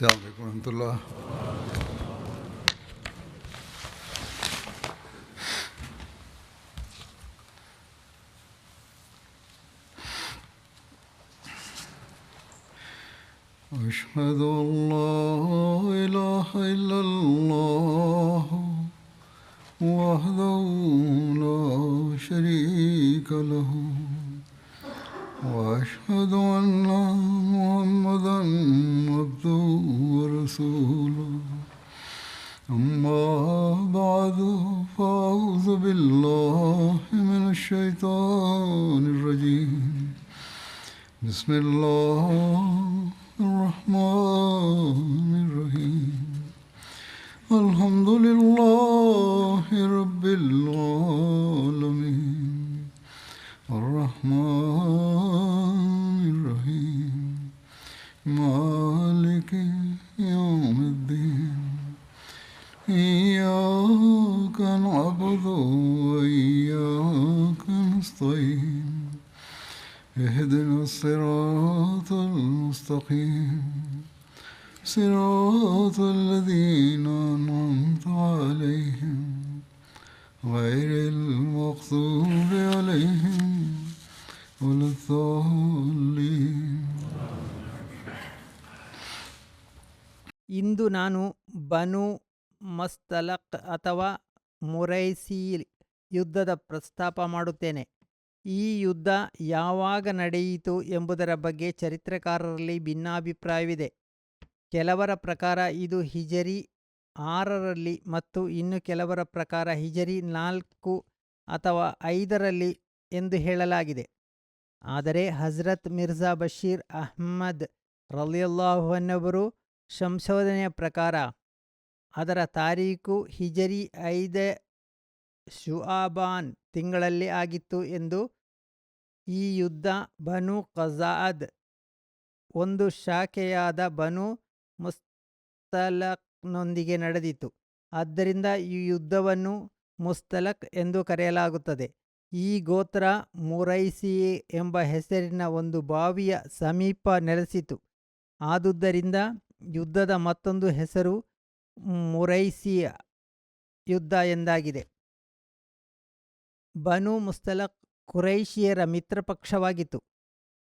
السلام عليكم ورحمة الله. أشهد أن لا إله إلا الله وحده لا شريك له وأشهد أن محمدا عبده ورسوله أما بعد فأعوذ بالله من الشيطان الرجيم بسم الله الرحمن الرحيم الحمد لله رب العالمين الرحمن الرحيم مالك يوم الدين إياك نعبد وإياك نستعين اهدنا الصراط المستقيم صراط الذين أنعمت عليهم غير المغضوب عليهم ولا الضالين. ಇಂದು ನಾನು ಬನು ಮಸ್ತಲಕ್ ಅಥವಾ ಮುರೈಸಿ ಯುದ್ಧದ ಪ್ರಸ್ತಾಪ ಮಾಡುತ್ತೇನೆ. ಈ ಯುದ್ಧ ಯಾವಾಗ ನಡೆಯಿತು ಎಂಬುದರ ಬಗ್ಗೆ ಚರಿತ್ರಕಾರರಲ್ಲಿ ಭಿನ್ನಾಭಿಪ್ರಾಯವಿದೆ. ಕೆಲವರ ಪ್ರಕಾರ ಇದು ಹಿಜರಿ 6ರಲ್ಲಿ ಮತ್ತು ಇನ್ನು ಕೆಲವರ ಪ್ರಕಾರ ಹಿಜರಿ 4 ಅಥವಾ 5ರಲ್ಲಿ ಎಂದು ಹೇಳಲಾಗಿದೆ. ಆದರೆ ಹಜರತ್ ಮಿರ್ಜಾ ಬಶೀರ್ ಅಹ್ಮದ್ ರಲಿಯಲ್ಲಾಹು ಅನ್ಹು ಸಂಶೋಧನೆಯ ಪ್ರಕಾರ ಅದರ ತಾರೀಖು ಹಿಜರಿ 5 ಶುಆಬಾನ್ ತಿಂಗಳಲ್ಲಿ ಆಗಿತ್ತು ಎಂದು. ಈ ಯುದ್ಧ ಬನು ಖಜಾಅದ್ ಒಂದು ಶಾಖೆಯಾದ ಬನು ಮುಸ್ತಲಕ್ನೊಂದಿಗೆ ನಡೆದಿತ್ತು. ಆದ್ದರಿಂದ ಈ ಯುದ್ಧವನ್ನು ಮುಸ್ತಲಕ್ ಎಂದು ಕರೆಯಲಾಗುತ್ತದೆ. ಈ ಗೋತ್ರ ಮುರೈಸಿ ಎಂಬ ಹೆಸರಿನ ಒಂದು ಬಾವಿಯ ಸಮೀಪ ನೆಲೆಸಿತು. ಆದುದರಿಂದ ಯುದ್ಧದ ಮತ್ತೊಂದು ಹೆಸರು ಮುರೈಸಿಯ ಯುದ್ಧ ಎಂದಾಗಿದೆ. ಬನು ಮುಸ್ತಲಕ್ ಕುರೈಶಿಯರ ಮಿತ್ರಪಕ್ಷವಾಗಿತ್ತು.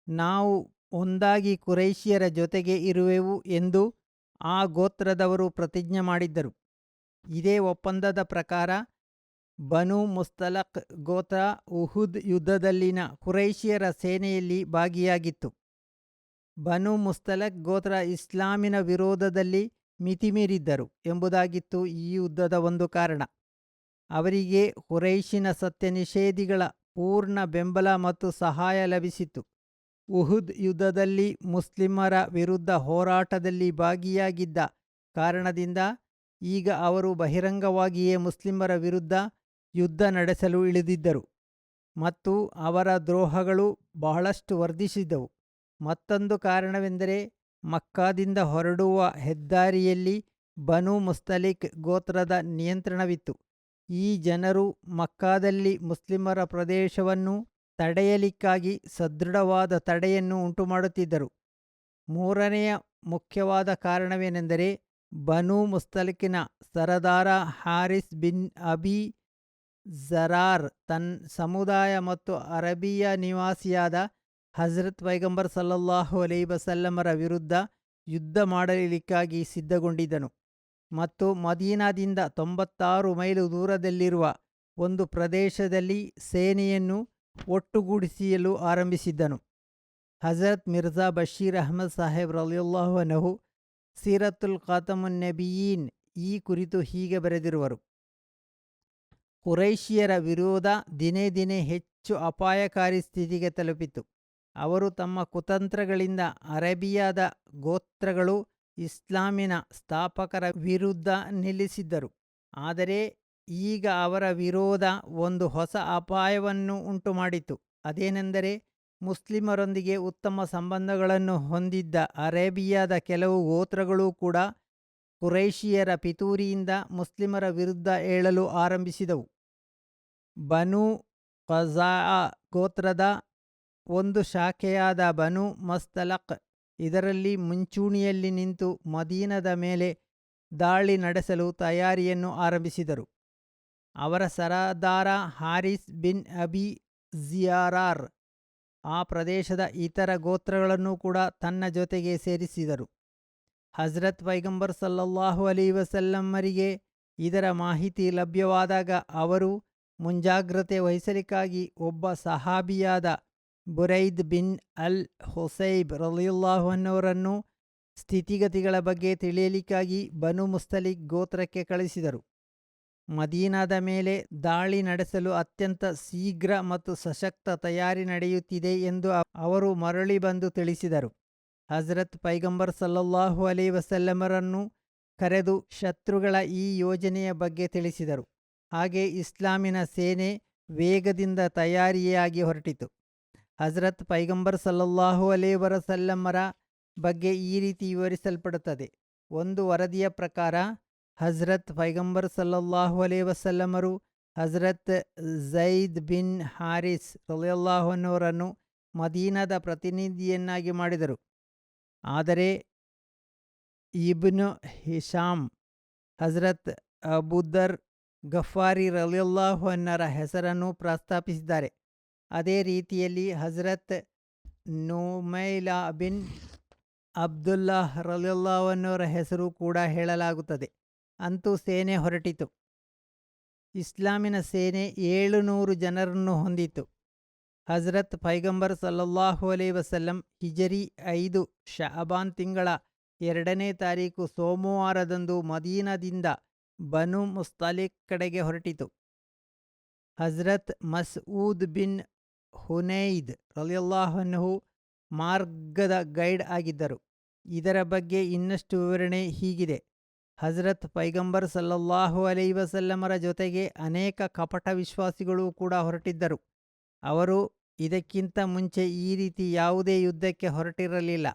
ನಾವು ಒಂದಾಗಿ ಕುರೈಶಿಯರ ಜೊತೆಗೆ ಇರುವೆವು ಎಂದು ಆ ಗೋತ್ರದವರು ಪ್ರತಿಜ್ಞೆ ಮಾಡಿದ್ದರು. ಇದೇ ಒಪ್ಪಂದದ ಪ್ರಕಾರ ಬನು ಮುಸ್ತಲಕ್ ಗೋತ್ರ ಉಹುದ್ ಯುದ್ಧದಲ್ಲಿನ ಕುರೈಶಿಯರ ಸೇನೆಯಲ್ಲಿ ಭಾಗಿಯಾಗಿತ್ತು. ಬನು ಮುಸ್ತಲಕ್ ಗೋತ್ರ ಇಸ್ಲಾಮಿನ ವಿರೋಧದಲ್ಲಿ ಮಿತಿಮೀರಿದ್ದರು ಎಂಬುದಾಗಿತ್ತು ಈ ಯುದ್ಧದ ಒಂದು ಕಾರಣ. ಅವರಿಗೆ ಕುರೈಶಿನ ಸತ್ಯ ನಿಷೇಧಿಗಳ ಪೂರ್ಣ ಬೆಂಬಲ ಮತ್ತು ಸಹಾಯ ಲಭಿಸಿತ್ತು. ಉಹುದ್ ಯುದ್ಧದಲ್ಲಿ ಮುಸ್ಲಿಮರ ವಿರುದ್ಧ ಹೋರಾಟದಲ್ಲಿ ಭಾಗಿಯಾಗಿದ್ದ ಕಾರಣದಿಂದ ಈಗ ಅವರು ಬಹಿರಂಗವಾಗಿಯೇ ಮುಸ್ಲಿಮರ ವಿರುದ್ಧ ಯುದ್ಧ ನಡೆಸಲು ಇಳಿದಿದ್ದರು ಮತ್ತು ಅವರ ದ್ರೋಹಗಳು ಬಹಳಷ್ಟು ವರ್ಧಿಸಿದವು. ಮತ್ತೊಂದು ಕಾರಣವೆಂದರೆ ಮಕ್ಕಾದಿಂದ ಹೊರಡುವ ಹೆದ್ದಾರಿಯಲ್ಲಿ ಬನು ಮುಸ್ತಲಿಕ್ ಗೋತ್ರದ ನಿಯಂತ್ರಣವಿತ್ತು. ಈ ಜನರು ಮಕ್ಕಾದಲ್ಲಿ ಮುಸ್ಲಿಮರ ಪ್ರದೇಶವನ್ನು ತಡೆಯಲಿಕ್ಕಾಗಿ ಸದೃಢವಾದ ತಡೆಯನ್ನು ಉಂಟುಮಾಡುತ್ತಿದ್ದರು. ಮೂರನೆಯ ಮುಖ್ಯವಾದ ಕಾರಣವೇನೆಂದರೆ ಬನು ಮುಸ್ತಲಿಕಿನ ಸರದಾರ ಹಾರಿಸ್ ಬಿನ್ ಅಬಿ ಜರಾರ್ ಸಮುದಾಯ ಮತ್ತು ಅರಬಿಯ ನಿವಾಸಿಯಾದ ಹಜರತ್ ಪೈಗಂಬರ್ ಸಲ್ಲಲ್ಲಾಹು ಅಲೈಹಿ ವಸಲ್ಲಮರ ವಿರುದ್ಧ ಯುದ್ಧ ಮಾಡಲಿಕ್ಕಾಗಿ ಸಿದ್ಧಗೊಂಡಿದ್ದನು ಮತ್ತು ಮದೀನಾದಿಂದ 96 ಮೈಲು ದೂರದಲ್ಲಿರುವ ಒಂದು ಪ್ರದೇಶದಲ್ಲಿ ಸೇನೆಯನ್ನು ಒಟ್ಟುಗೂಡಿಸಲು ಆರಂಭಿಸಿದ್ದನು. ಹಜರತ್ ಮಿರ್ಜಾ ಬಶೀರ್ ಅಹ್ಮದ್ ಸಾಹೇಬ್ ರಲಿಯಲ್ಲಾಹು ಅನ್ಹು ಸೀರತುಲ್ ಖಾತಮುನ್ ನಬಿಯೀನ್ ಈ ಕುರಿತು ಹೀಗೆ ಬರೆದಿರುವರು: ಕುರೈಶಿಯರ ವಿರೋಧ ದಿನೇ ದಿನೇ ಹೆಚ್ಚು ಅಪಾಯಕಾರಿ ಸ್ಥಿತಿಗೆ ತಲುಪಿತು. ಅವರು ತಮ್ಮ ಕುತಂತ್ರಗಳಿಂದ ಅರೇಬಿಯಾದ ಗೋತ್ರಗಳು ಇಸ್ಲಾಮಿನ ಸ್ಥಾಪಕರ ವಿರುದ್ಧ ನಿಲ್ಲಿಸಿದ್ದರು. ಆದರೆ ಈಗ ಅವರ ವಿರೋಧ ಒಂದು ಹೊಸ ಅಪಾಯವನ್ನು ಉಂಟುಮಾಡಿತು. ಅದೇನೆಂದರೆ ಮುಸ್ಲಿಮರೊಂದಿಗೆ ಉತ್ತಮ ಸಂಬಂಧಗಳನ್ನು ಹೊಂದಿದ್ದ ಅರೇಬಿಯಾದ ಕೆಲವು ಗೋತ್ರಗಳೂ ಕೂಡ ಕುರೈಶಿಯರ ಪಿತೂರಿಯಿಂದ ಮುಸ್ಲಿಮರ ವಿರುದ್ಧ ಏಳಲು ಆರಂಭಿಸಿದವು. ಬನು ಖಜಾಅ ಗೋತ್ರದ ಒಂದು ಶಾಖೆಯಾದ ಬನು ಮಸ್ತಲಕ್ ಇದರಲ್ಲಿ ಮುಂಚೂಣಿಯಲ್ಲಿ ನಿಂತು ಮದೀನದ ಮೇಲೆ ದಾಳಿ ನಡೆಸಲು ತಯಾರಿಯನ್ನು ಆರಂಭಿಸಿದರು. ಅವರ ಸರದಾರ ಹಾರಿಸ್ ಬಿನ್ ಅಬಿ ಜಿಯಾರಾರ್ ಆ ಪ್ರದೇಶದ ಇತರ ಗೋತ್ರಗಳನ್ನು ಕೂಡ ತನ್ನ ಜೊತೆಗೆ ಸೇರಿಸಿದರು. ಹಜರತ್ ಪೈಗಂಬರ್ ಸಲ್ಲಲ್ಲಾಹು ಅಲೈಹಿ ವಸಲ್ಲಮರಿಗೆ ಇದರ ಮಾಹಿತಿ ಲಭ್ಯವಾದಾಗ ಅವರು ಮುಂಜಾಗ್ರತೆ ವಹಿಸಲಿಕ್ಕಾಗಿ ಒಬ್ಬ ಸಹಾಬಿಯಾದ ಬುರೈದ್ ಬಿನ್ ಅಲ್ ಹುಸೈಬ್ ರಲಿಯಲ್ಲಾಹು ಅನ್ನವರನ್ನು ಸ್ಥಿತಿಗತಿಗಳ ಬಗ್ಗೆ ತಿಳಿಯಲಿಕ್ಕಾಗಿ ಬನು ಮುಸ್ತಲಿಕ್ ಗೋತ್ರಕ್ಕೆ ಕಳಿಸಿದರು. ಮದೀನಾದ ಮೇಲೆ ದಾಳಿ ನಡೆಸಲು ಅತ್ಯಂತ ಶೀಘ್ರ ಮತ್ತು ಸಶಕ್ತ ತಯಾರಿ ನಡೆಯುತ್ತಿದೆ ಎಂದು ಅವರು ಮರಳಿ ಬಂದು ತಿಳಿಸಿದರು. ಹಜರತ್ ಪೈಗಂಬರ್ ಸಲ್ಲಲ್ಲಾಹು ಅಲೈಹಿ ವಸಲ್ಲಮರನ್ನು ಕರೆದು ಶತ್ರುಗಳ ಈ ಯೋಜನೆಯ ಬಗ್ಗೆ ತಿಳಿಸಿದರು. ಹಾಗೆ ಇಸ್ಲಾಮಿನ ಸೇನೆ ವೇಗದಿಂದ ತಯಾರಿಯಾಗಿ ಹೊರಟಿತು. ಹಜರತ್ ಪೈಗಂಬರ್ ಸಲ್ಲಲ್ಲಾಹು ಅಲೈಹಿ ವಸಲ್ಲಮರ ಬಗ್ಗೆ ಈ ರೀತಿ ವಿವರಿಸಲ್ಪಡುತ್ತದೆ. ಒಂದು ವರದಿಯ ಪ್ರಕಾರ ಹಜರತ್ ಪೈಗಂಬರ್ ಸಲ್ಲಲ್ಲಾಹು ಅಲೈಹಿ ವಸಲ್ಲಮರು ಹಜರತ್ ಝೈದ್ ಬಿನ್ ಹಾರಿಸ್ ರಲಿಯಲ್ಲಾಹು ಅನ್ನವರನ್ನು ಮದೀನಾದ ಪ್ರತಿನಿಧಿಯನ್ನಾಗಿ ಮಾಡಿದರು. ಆದರೆ ಇಬ್ನು ಹಿಶಾಮ್ ಹಜರತ್ ಅಬುದರ್ ಗಫಾರಿ ರಲಿಯಲ್ಲಾಹು ಅನ್ನರ ಹೆಸರನ್ನು ಪ್ರಸ್ತಾಪಿಸಿದ್ದಾರೆ. ಅದೇ ರೀತಿಯಲ್ಲಿ ಹಜರತ್ ನುಮೈಲಾ ಬಿನ್ ಅಬ್ದುಲ್ಲಾಹ್ ರಲಿಯಲ್ಲಾಹು ಅನ್ನವರ ಹೆಸರು ಕೂಡ ಹೇಳಲಾಗುತ್ತದೆ. ಅಂತೂ ಸೇನೆ ಹೊರಟಿತು. ಇಸ್ಲಾಮಿನ ಸೇನೆ 700 ಜನರನ್ನು ಹೊಂದಿತು. ಹಜರತ್ ಪೈಗಂಬರ್ ಸಲ್ಲಲ್ಲಾಹು ಅಲೈಹಿ ವಸಲ್ಲಂ ಹಿಜರಿ 5 ಶಅಬಾನ್ ತಿಂಗಳ 2ನೇ ತಾರೀಕು ಸೋಮವಾರದಂದು ಮದೀನದಿಂದ ಬನು ಮುಸ್ತಲಿಕ್ ಕಡೆಗೆ ಹೊರಟಿತು. ಹಜರತ್ ಮಸ್ಊದ್ ಬಿನ್ ಹುನೈದ್ ರಲಿಯಲ್ಲಾಹು ಅನ್ಹು ಮಾರ್ಗದ ಗೈಡ್ ಆಗಿದ್ದರು. ಇದರ ಬಗ್ಗೆ ಇನ್ನಷ್ಟು ವಿವರಣೆ ಹೀಗಿದೆ. ಹಜರತ್ ಪೈಗಂಬರ್ ಸಲ್ಲಲ್ಲಾಹು ಅಲೈಹಿ ವಸಲ್ಲಮರ ಜೊತೆಗೆ ಅನೇಕ ಕಪಟ ವಿಶ್ವಾಸಿಗಳು ಕೂಡ ಹೊರಟಿದ್ದರು. ಅವರು ಇದಕ್ಕಿಂತ ಮುಂಚೆ ಈ ರೀತಿ ಯಾವುದೇ ಯುದ್ಧಕ್ಕೆ ಹೊರಟಿರಲಿಲ್ಲ.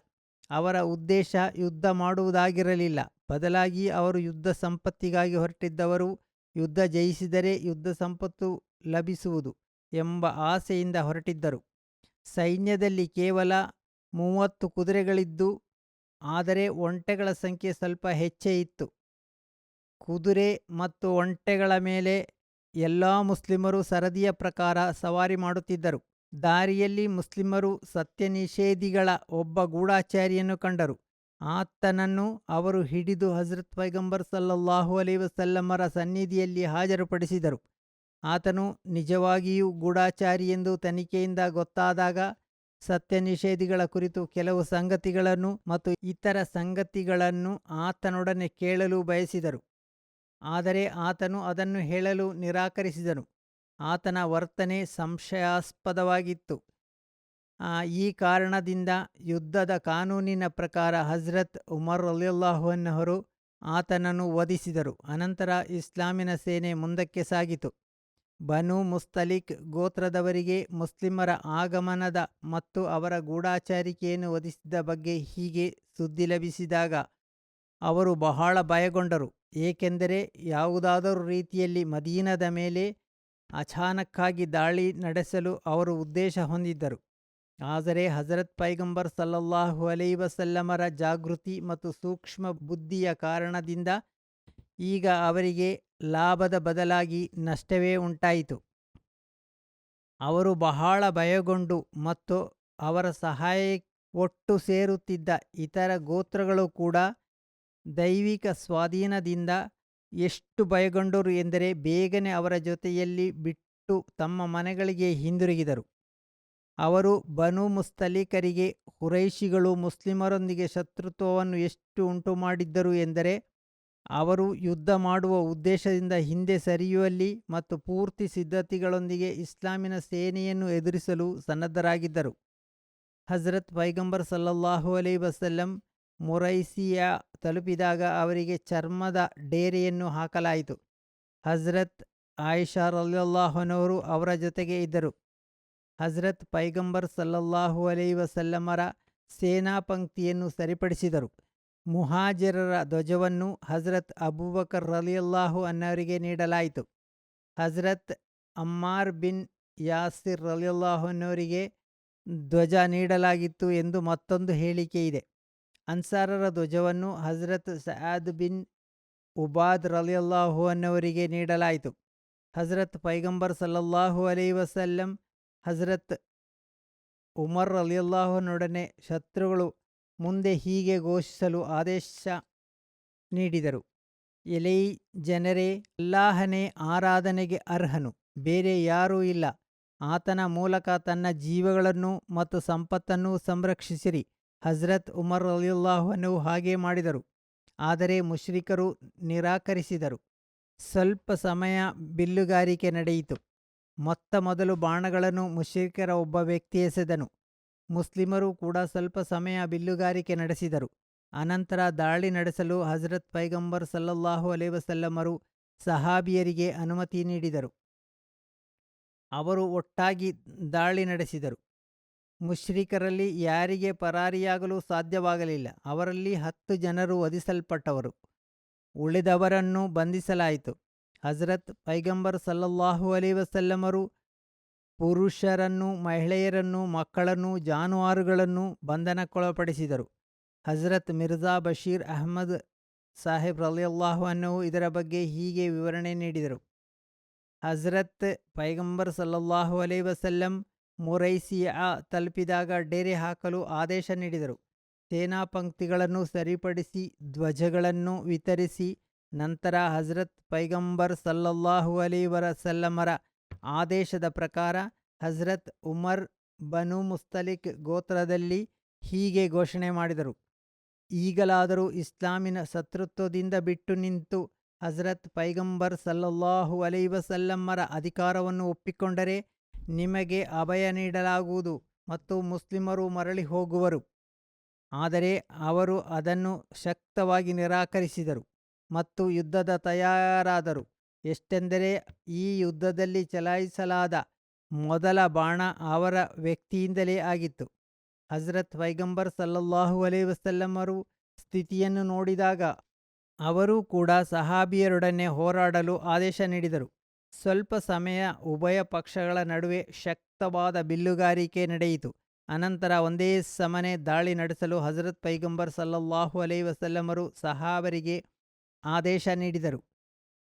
ಅವರ ಉದ್ದೇಶ ಯುದ್ಧ ಮಾಡುವುದಾಗಿರಲಿಲ್ಲ. ಬದಲಾಗಿ ಅವರು ಯುದ್ಧ ಸಂಪತ್ತಿಗಾಗಿ ಹೊರಟಿದ್ದವರು. ಯುದ್ಧ ಜಯಿಸಿದರೆ ಯುದ್ಧ ಸಂಪತ್ತು ಲಭಿಸುವುದು ಎಂಬ ಆಸೆಯಿಂದ ಹೊರಟಿದ್ದರು. ಸೈನ್ಯದಲ್ಲಿ ಕೇವಲ 30 ಕುದುರೆಗಳಿದ್ದು, ಆದರೆ ಒಂಟೆಗಳ ಸಂಖ್ಯೆ ಸ್ವಲ್ಪ ಹೆಚ್ಚೇ ಇತ್ತು. ಕುದುರೆ ಮತ್ತು ಒಂಟೆಗಳ ಮೇಲೆ ಎಲ್ಲ ಮುಸ್ಲಿಮರು ಸರದಿಯ ಪ್ರಕಾರ ಸವಾರಿ ಮಾಡುತ್ತಿದ್ದರು. ದಾರಿಯಲ್ಲಿ ಮುಸ್ಲಿಮರು ಸತ್ಯ ನಿಷೇಧಿಗಳ ಒಬ್ಬ ಗೂಢಾಚಾರಿಯನ್ನು ಕಂಡರು. ಆತನನ್ನು ಅವರು ಹಿಡಿದು ಹಜರತ್ ಪೈಗಂಬರ್ ಸಲ್ಲಲ್ಲಾಹು ಅಲೈಹಿ ವಸಲ್ಲಮರ ಸನ್ನಿಧಿಯಲ್ಲಿ ಹಾಜರುಪಡಿಸಿದರು. ಆತನು ನಿಜವಾಗಿಯೂ ಗೂಢಾಚಾರಿ ಎಂದು ತನಿಖೆಯಿಂದ ಗೊತ್ತಾದಾಗ ಸತ್ಯ ನಿಷೇಧಿಗಳ ಕುರಿತು ಕೆಲವು ಸಂಗತಿಗಳನ್ನು ಮತ್ತು ಇತರ ಸಂಗತಿಗಳನ್ನು ಆತನೊಡನೆ ಕೇಳಲು ಬಯಸಿದರು. ಆದರೆ ಆತನು ಅದನ್ನು ಹೇಳಲು ನಿರಾಕರಿಸಿದನು. ಆತನ ವರ್ತನೆ ಸಂಶಯಾಸ್ಪದವಾಗಿತ್ತು. ಈ ಕಾರಣದಿಂದ ಯುದ್ಧದ ಕಾನೂನಿನ ಪ್ರಕಾರ ಹಜರತ್ ಉಮರ್ ರಲಿಯಲ್ಲಾಹು ಅನ್ಹರು ಆತನನ್ನು ವಧಿಸಿದರು. ಅನಂತರ ಇಸ್ಲಾಮಿನ ಸೇನೆ ಮುಂದಕ್ಕೆ ಸಾಗಿತು. ಬನು ಮುಸ್ತಲಿಕ್ ಗೋತ್ರದವರಿಗೆ ಮುಸ್ಲಿಮರ ಆಗಮನದ ಮತ್ತು ಅವರ ಗೂಢಾಚಾರಿಕೆಯನ್ನು ವಧಿಸಿದ ಬಗ್ಗೆ ಹೀಗೆ ಸುದ್ದಿ ಲಭಿಸಿದಾಗ ಅವರು ಬಹಳ ಭಯಗೊಂಡರು. ಏಕೆಂದರೆ ಯಾವುದಾದರೂ ರೀತಿಯಲ್ಲಿ ಮದೀನದ ಮೇಲೆ ಅಚಾನಕ್ಕಾಗಿ ದಾಳಿ ನಡೆಸಲು ಅವರು ಉದ್ದೇಶ ಹೊಂದಿದ್ದರು. ಆದರೆ ಹಜರತ್ ಪೈಗಂಬರ್ ಸಲ್ಲಲ್ಲಾಹು ಅಲೈಹಿ ವಸಲ್ಲಮರ ಜಾಗೃತಿ ಮತ್ತು ಸೂಕ್ಷ್ಮ ಬುದ್ಧಿಯ ಕಾರಣದಿಂದ ಈಗ ಅವರಿಗೆ ಲಾಭದ ಬದಲಾಗಿ ನಷ್ಟವೇ ಉಂಟಾಯಿತು. ಅವರು ಬಹಳ ಭಯಗೊಂಡು ಮತ್ತು ಅವರ ಸಹಾಯ ಒಟ್ಟು ಸೇರುತ್ತಿದ್ದ ಇತರ ಗೋತ್ರಗಳು ಕೂಡ ದೈವಿಕ ಸ್ವಾಧೀನದಿಂದ ಎಷ್ಟು ಭಯಗೊಂಡರು ಎಂದರೆ ಬೇಗನೆ ಅವರ ಜೊತೆಯಲ್ಲಿ ಬಿಟ್ಟು ತಮ್ಮ ಮನೆಗಳಿಗೆ ಹಿಂದಿರುಗಿದರು. ಅವರು ಬನು ಮುಸ್ತಲಿಕರಿಗೆ ಕುರೈಶಿಗಳು ಮುಸ್ಲಿಮರೊಂದಿಗೆ ಶತ್ರುತ್ವವನ್ನು ಎಷ್ಟು ಉಂಟು ಮಾಡಿದ್ದರು ಎಂದರೆ ಅವರು ಯುದ್ಧ ಮಾಡುವ ಉದ್ದೇಶದಿಂದ ಹಿಂದೆ ಸರಿಯುವಲ್ಲಿ ಮತ್ತು ಪೂರ್ತಿ ಸಿದ್ಧತೆಗಳೊಂದಿಗೆ ಇಸ್ಲಾಮಿನ ಸೇನೆಯನ್ನು ಎದುರಿಸಲು ಸನ್ನದ್ಧರಾಗಿದ್ದರು. ಹಜರತ್ ಪೈಗಂಬರ್ ಸಲ್ಲಲ್ಲಾಹು ಅಲೈಹಿ ವಸಲ್ಲಂ ಮುರೈಸಿಯಾ ತಲುಪಿದಾಗ ಅವರಿಗೆ ಚರ್ಮದ ಡೇರೆಯನ್ನು ಹಾಕಲಾಯಿತು. ಹಜರತ್ ಆಯಿಷಾ ರಲಿಯಲ್ಲಾಹು ಅನ್ಹರು ಅವರ ಜೊತೆಗೆ ಇದ್ದರು. ಹಜರತ್ ಪೈಗಂಬರ್ ಸಲ್ಲಲ್ಲಾಹು ಅಲೈಹಿ ವಸಲ್ಲಮರ ಸೇನಾ ಪಂಕ್ತಿಯನ್ನು ಸರಿಪಡಿಸಿದರು. ಮುಹಾಜಿರರ ಧ್ವಜವನ್ನು ಹಜರತ್ ಅಬೂಬಕರ್ ರಲಿಯಲ್ಲಾಹು ಅನ್ಹರಿಗೆ ನೀಡಲಾಯಿತು. ಹಜರತ್ ಅಮ್ಮಾರ್ ಬಿನ್ ಯಾಸಿರ್ ರಲಿಯಲ್ಲಾಹು ಅನ್ಹರಿಗೆ ಧ್ವಜ ನೀಡಲಾಗಿತ್ತು ಎಂದು ಮತ್ತೊಂದು ಹೇಳಿಕೆ ಇದೆ. ಅನ್ಸಾರರ ಧ್ವಜವನ್ನು ಹಜರತ್ ಸಅದ್ ಬಿನ್ ಉಬಾದ್ ರಲಿಯಲ್ಲಾಹು ಅನ್ನವರಿಗೆ ನೀಡಲಾಯಿತು. ಹಜರತ್ ಪೈಗಂಬರ್ ಸಲ್ಲಲ್ಲಾಹು ಅಲೈಹಿ ವಸಲ್ಲಂ ಹಜರತ್ ಉಮರ್ ರಲಿಯಲ್ಲಾಹುನೊಡನೆ ಶತ್ರುಗಳು ಮುಂದೆ ಹೀಗೆ ಘೋಷಿಸಲು ಆದೇಶ ನೀಡಿದರು: ಎಲೈ ಜನರೇ, ಅಲ್ಲಾಹನೇ ಆರಾಧನೆಗೆ ಅರ್ಹನು, ಬೇರೆ ಯಾರೂ ಇಲ್ಲ. ಆತನ ಮೂಲಕ ತನ್ನ ಜೀವಗಳನ್ನು ಮತ್ತು ಸಂಪತ್ತನ್ನು ಸಂರಕ್ಷಿಸಿರಿ. ಹಜರತ್ ಉಮರ್ ರಲಿಯಲ್ಲಾಹು ಅನ್ಹು ಹಾಗೆ ಮಾಡಿದರು. ಆದರೆ ಮುಶ್ರಿಕರು ನಿರಾಕರಿಸಿದರು. ಸ್ವಲ್ಪ ಸಮಯ ಬಿಲ್ಲುಗಾರಿಕೆ ನಡೆಯಿತು. ಮೊದಲು ಬಾಣಗಳನ್ನು ಮುಶ್ರಿಕರ ಒಬ್ಬ ವ್ಯಕ್ತಿ ಎಸೆದನು. ಮುಸ್ಲಿಮರು ಕೂಡ ಸ್ವಲ್ಪ ಸಮಯ ಬಿಲ್ಲುಗಾರಿಕೆ ನಡೆಸಿದರು. ಅನಂತರ ದಾಳಿ ನಡೆಸಲು ಹಜರತ್ ಪೈಗಂಬರ್ ಸಲ್ಲಲ್ಲಾಹು ಅಲೈಹಿ ವಸಲ್ಲಮರು ಸಹಾಬಿಯರಿಗೆ ಅನುಮತಿ ನೀಡಿದರು. ಅವರು ಒಟ್ಟಾಗಿ ದಾಳಿ ನಡೆಸಿದರು. ಮುಶ್ರಿಕರಲ್ಲಿ ಯಾರಿಗೆ ಪರಾರಿಯಾಗಲು ಸಾಧ್ಯವಾಗಲಿಲ್ಲ. ಅವರಲ್ಲಿ 10 ಜನರು ವಧಿಸಲ್ಪಟ್ಟವರು. ಉಳಿದವರನ್ನು ಬಂಧಿಸಲಾಯಿತು. ಹಜರತ್ ಪೈಗಂಬರ್ ಸಲ್ಲಲ್ಲಾಹು ಅಲೈಹಿ ವಸಲ್ಲಮರು ಪುರುಷರನ್ನು, ಮಹಿಳೆಯರನ್ನು, ಮಕ್ಕಳನ್ನು, ಜಾನುವಾರುಗಳನ್ನು ಬಂಧನಕ್ಕೊಳಪಡಿಸಿದರು. ಹಜರತ್ ಮಿರ್ಜಾ ಬಶೀರ್ ಅಹ್ಮದ್ ಸಾಹೇಬ್ ರಲಿಯಲ್ಲಾಹು ಅನ್ಹು ಇದರ ಬಗ್ಗೆ ಹೀಗೆ ವಿವರಣೆ ನೀಡಿದರು: ಹಜರತ್ ಪೈಗಂಬರ್ ಸಲ್ಲಲ್ಲಾಹು ಅಲೈಹಿ ವಸಲ್ಲಂ ಮುರೈಸಿಯಾ ತಲುಪಿದಾಗ ಡೇರೆ ಹಾಕಲು ಆದೇಶ ನೀಡಿದರು. ಸೇನಾ ಪಂಕ್ತಿಗಳನ್ನು ಸರಿಪಡಿಸಿ ಧ್ವಜಗಳನ್ನು ವಿತರಿಸಿ ನಂತರ ಹಜರತ್ ಪೈಗಂಬರ್ ಸಲ್ಲಲ್ಲಾಹು ಅಲೈಹಿ ವಸಲ್ಲಮರ ಆದೇಶದ ಪ್ರಕಾರ ಹಜರತ್ ಉಮರ್ ಬನು ಮುಸ್ತಲಿಕ್ ಗೋತ್ರದಲ್ಲಿ ಹೀಗೆ ಘೋಷಣೆ ಮಾಡಿದರು: ಈಗಲಾದರೂ ಇಸ್ಲಾಮಿನ ಶತ್ರುತ್ವದಿಂದ ಬಿಟ್ಟು ನಿಂತು ಹಜರತ್ ಪೈಗಂಬರ್ ಸಲ್ಲಲ್ಲಾಹು ಅಲೈಹಿ ವಸಲ್ಲಮರ ಅಧಿಕಾರವನ್ನು ಒಪ್ಪಿಕೊಂಡರೆ ನಿಮಗೆ ಅಭಯ ನೀಡಲಾಗುವುದು ಮತ್ತು ಮುಸ್ಲಿಮರು ಮರಳಿ ಹೋಗುವರು. ಆದರೆ ಅವರು ಅದನ್ನು ಶಕ್ತವಾಗಿ ನಿರಾಕರಿಸಿದರು ಮತ್ತು ಯುದ್ಧದ ತಯಾರಾದರು. ಎಷ್ಟೆಂದರೆ ಈ ಯುದ್ಧದಲ್ಲಿ ಚಲಾಯಿಸಲಾದ ಮೊದಲ ಬಾಣ ಅವರ ವ್ಯಕ್ತಿಯಿಂದಲೇ ಆಗಿತ್ತು. ಹಜರತ್ ಪೈಗಂಬರ್ ಸಲ್ಲಲ್ಲಾಹು ಅಲೈಹಿ ವಸಲ್ಲಮರು ಸ್ಥಿತಿಯನ್ನು ನೋಡಿದಾಗ ಅವರೂ ಕೂಡ ಸಹಾಬಿಯರೊಡನೆ ಹೋರಾಡಲು ಆದೇಶ ನೀಡಿದರು. ಸ್ವಲ್ಪ ಸಮಯ ಉಭಯ ಪಕ್ಷಗಳ ನಡುವೆ ಶಕ್ತವಾದ ಬಿಲ್ಲುಗಾರಿಕೆ ನಡೆಯಿತು. ಅನಂತರ ಒಂದೇ ಸಮನೆ ದಾಳಿ ನಡೆಸಲು ಹಜರತ್ ಪೈಗಂಬರ್ ಸಲ್ಲಲ್ಲಾಹು ಅಲೈಹಿ ವಸಲ್ಲಮರು ಸಹಾಬರಿಗೆ ಆದೇಶ ನೀಡಿದರು.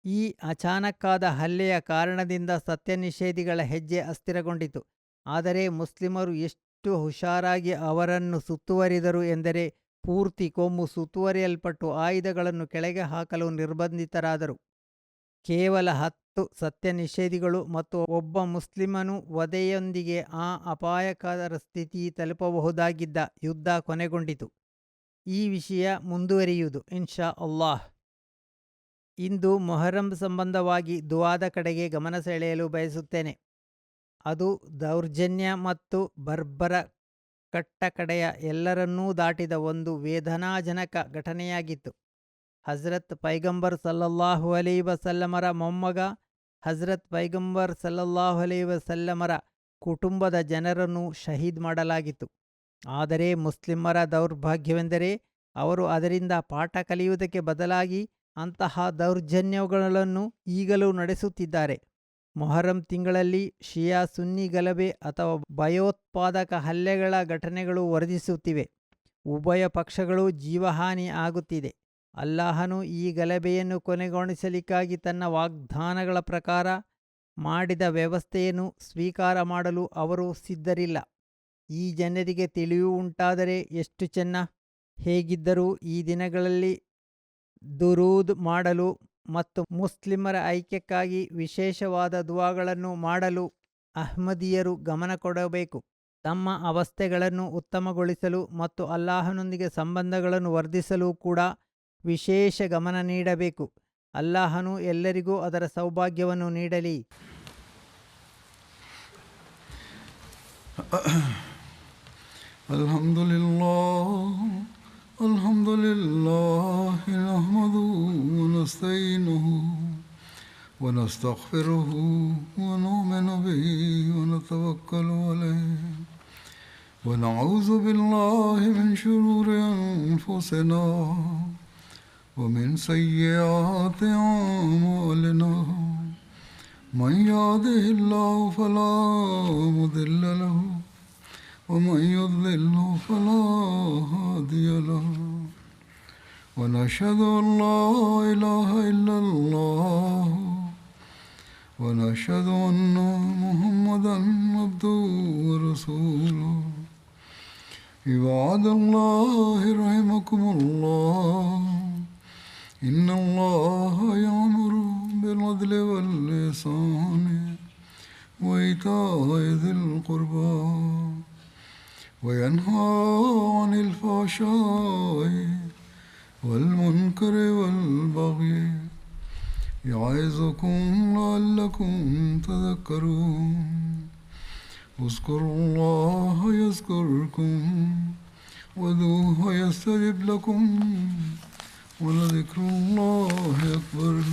ಈ ಅಚಾನಕ್ಕಾದ ಹಲ್ಲೆಯ ಕಾರಣದಿಂದ ಸತ್ಯನಿಷೇಧಿಗಳ ಹೆಜ್ಜೆ ಅಸ್ಥಿರಗೊಂಡಿತು. ಆದರೆ ಮುಸ್ಲಿಮರು ಎಷ್ಟು ಹುಷಾರಾಗಿ ಅವರನ್ನು ಸುತ್ತುವರಿದರು ಎಂದರೆ ಪೂರ್ತಿ ಕೊಂಬು ಸುತ್ತುವರಿಯಲ್ಪಟ್ಟು ಆಯುಧಗಳನ್ನು ಕೆಳಗೆ ಹಾಕಲು ನಿರ್ಬಂಧಿತರಾದರು. ಕೇವಲ 10 ಸತ್ಯನಿಷೇಧಿಗಳು ಮತ್ತು ಒಬ್ಬ ಮುಸ್ಲಿಮನು ವಧೆಯೊಂದಿಗೆ ಆ ಅಪಾಯಕರ ಸ್ಥಿತಿ ತಲುಪಬಹುದಾಗಿದ್ದ ಯುದ್ಧ ಕೊನೆಗೊಂಡಿತು. ಈ ವಿಷಯ ಮುಂದುವರಿಯುವುದು ಇನ್ಶಾ ಅಲ್ಲಾಹ್. ಇಂದು ಮೊಹರಂ ಸಂಬಂಧವಾಗಿ ದುವಾದ ಕಡೆಗೆ ಗಮನ ಸೆಳೆಯಲು ಬಯಸುತ್ತೇನೆ. ಅದು ದೌರ್ಜನ್ಯ ಮತ್ತು ಬರ್ಬರ ಕಟ್ಟಕಡೆಯ ಎಲ್ಲರನ್ನೂ ದಾಟಿದ ಒಂದು ವೇದನಾಜನಕ ಘಟನೆಯಾಗಿತ್ತು. ಹಜರತ್ ಪೈಗಂಬರ್ ಸಲ್ಲಲ್ಲಾಹು ಅಲೈಹಿ ವಸಲ್ಲಮರ ಮೊಮ್ಮಗ ಹಜರತ್ ಪೈಗಂಬರ್ ಸಲ್ಲಲ್ಲಾಹು ಅಲೈಹಿ ವಸಲ್ಲಮರ ಕುಟುಂಬದ ಜನರನ್ನು ಶಹೀದ್ ಮಾಡಲಾಗಿತ್ತು. ಆದರೆ ಮುಸ್ಲಿಮರ ದೌರ್ಭಾಗ್ಯವೆಂದರೆ ಅವರು ಅದರಿಂದ ಪಾಠ ಕಲಿಯುವುದಕ್ಕೆ ಬದಲಾಗಿ ಅಂತಹ ದೌರ್ಜನ್ಯಗಳನ್ನು ಈಗಲೂ ನಡೆಸುತ್ತಿದ್ದಾರೆ. ಮೊಹರಂ ತಿಂಗಳಲ್ಲಿ ಶಿಯಾ ಸುನ್ನಿ ಗಲಭೆ ಅಥವಾ ಭಯೋತ್ಪಾದಕ ಹಲ್ಲೆಗಳ ಘಟನೆಗಳು ವರದಿಸುತ್ತಿವೆ. ಉಭಯ ಪಕ್ಷಗಳು ಜೀವಹಾನಿ ಆಗುತ್ತಿದೆ. ಅಲ್ಲಾಹನು ಈ ಗಲಭೆಯನ್ನು ಕೊನೆಗೊಳಿಸಲಿಕ್ಕಾಗಿ ತನ್ನ ವಾಗ್ದಾನಗಳ ಪ್ರಕಾರ ಮಾಡಿದ ವ್ಯವಸ್ಥೆಯನ್ನು ಸ್ವೀಕಾರ ಮಾಡಲು ಅವರು ಸಿದ್ಧರಿಲ್ಲ. ಈ ಜನರಿಗೆ ತಿಳಿವು ಉಂಟಾದರೆ ಎಷ್ಟು ಚೆನ್ನ. ಹೇಗಿದ್ದರೂ ಈ ದಿನಗಳಲ್ಲಿ ದುರೂದ್ ಮಾಡಲು ಮತ್ತು ಮುಸ್ಲಿಮರ ಐಕ್ಯಕ್ಕಾಗಿ ವಿಶೇಷವಾದ ದುವಾಗಳನ್ನು ಮಾಡಲು ಅಹ್ಮದಿಯರು ಗಮನ ಕೊಡಬೇಕು. ತಮ್ಮ ಅವಸ್ಥೆಗಳನ್ನು ಉತ್ತಮಗೊಳಿಸಲು ಮತ್ತು ಅಲ್ಲಾಹನೊಂದಿಗೆ ಸಂಬಂಧಗಳನ್ನು ವರ್ಧಿಸಲು ಕೂಡ ವಿಶೇಷ ಗಮನ ನೀಡಬೇಕು. ಅಲ್ಲಾಹನು ಎಲ್ಲರಿಗೂ ಅದರ ಸೌಭಾಗ್ಯವನ್ನು ನೀಡಲಿ. ಅಲ್ಹಮ್ದುಲಿಲ್ಲಾಹ್ ನಹ್ಮದುಹು ವ ನಸ್ತഈನುಹು ವ ನಸ್ತಗ್ಫಿರುಹು ವ ನು'ಮಿನು ಬಿಹಿ ವ ನತವಕ್ಕಲು ಅಲೈಹಿ ವ ನಅೂಜು ಬಿಲ್ಲಾಹಿ ಮಿನ್ ಶುರೂರಿ ಅನ್ಫುಸಿನಾ ವ ಮಿನ್ ಸಯ್ಯಿಆತಿ ಅಅಮಾಲಿನಾ ಮನ್ ಯಹದಿಹಿಲ್ಲಾಹು ಫಲಾ ಮುದಿಲ್ಲ ಲಹು ومن يضلل فلا هادي له ونشهد أن لا إله إلا الله ونشهد أن محمدا عبده ورسوله عباد الله رحمكم الله إن الله يأمر بالعدل والإحسان وإيتاء ذي القربى وينهى عن الفحشاء والمنكر والبغي يعظكم لعلكم تذكرون اذكروا الله يذكركم وادعوه يستجب لكم ولذكر الله أكبر